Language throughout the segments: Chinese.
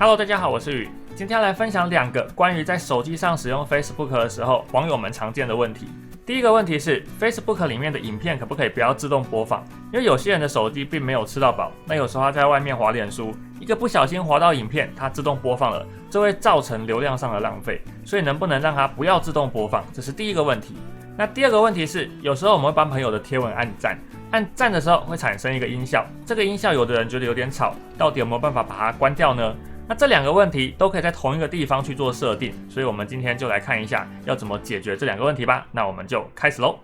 Hello， 大家好，我是宇，今天要来分享2个关于在手机上使用 Facebook 的时候，网友们常见的问题。第一个问题是 Facebook 里面的影片可不可以不要自动播放？因为有些人的手机并没有吃到饱，那有时候他在外面滑脸书，一个不小心滑到影片，它自动播放了，这会造成流量上的浪费，所以能不能让它不要自动播放？这是第一个问题。那第二个问题是，有时候我们会帮朋友的贴文按赞，按赞的时候会产生一个音效，这个音效有的人觉得有点吵，到底有没有办法把它关掉呢？那这2个问题都可以在同一个地方去做设定，所以我们今天就来看一下要怎么解决这2个问题吧。那我们就开始咯。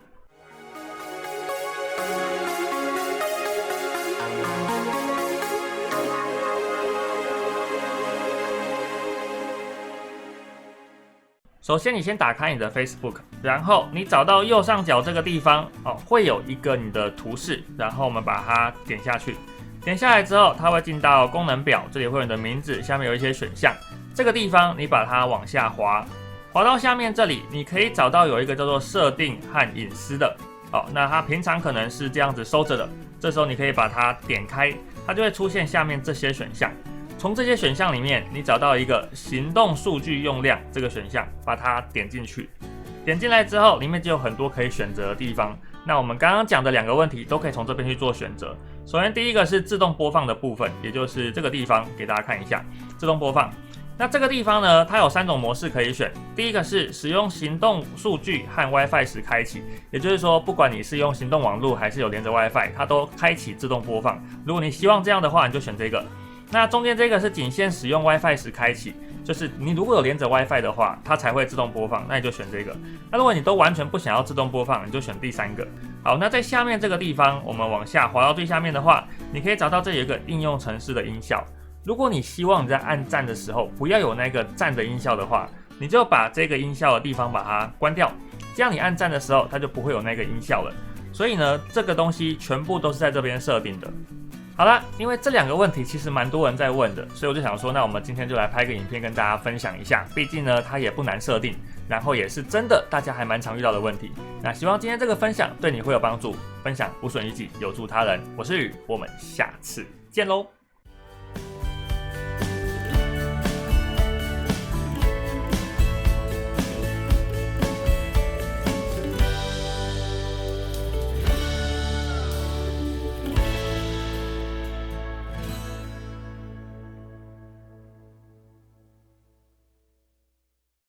首先你先打开你的 Facebook， 然后你找到右上角这个地方会有一个你的图示，然后我们把它点下去。点下来之后，它会进到功能表，这里会有你的名字，下面有一些选项。这个地方你把它往下滑，滑到下面这里，你可以找到有一个叫做设定和隐私的。那它平常可能是这样子收着的，这时候你可以把它点开，它就会出现下面这些选项。从这些选项里面，你找到一个行动数据用量这个选项，把它点进去。点进来之后，里面就有很多可以选择的地方。那我们刚刚讲的2个问题都可以从这边去做选择。首先第一个是自动播放的部分，也就是这个地方，给大家看一下自动播放。那这个地方呢，它有3种模式可以选。第一个是使用行动数据和 WiFi 时开启，也就是说，不管你是用行动网络还是有连着 WiFi， 它都开启自动播放。如果你希望这样的话，你就选这个。那中间这个是仅限使用 WiFi 时开启，就是你如果有连着 WiFi 的话，它才会自动播放，那你就选这个。那如果你都完全不想要自动播放，你就选第3个。好，那在下面这个地方，我们往下滑到最下面的话，你可以找到这有一个应用程式的音效。如果你希望你在按赞的时候不要有那个赞的音效的话，你就把这个音效的地方把它关掉，这样你按赞的时候它就不会有那个音效了。所以呢，这个东西全部都是在这边设定的。好啦，因为这2个问题其实蛮多人在问的，所以我就想说，那我们今天就来拍个影片跟大家分享一下。毕竟呢，它也不难设定，然后也是真的大家还蛮常遇到的问题。那希望今天这个分享对你会有帮助，分享无损于己，有助他人。我是宇，我们下次见喽。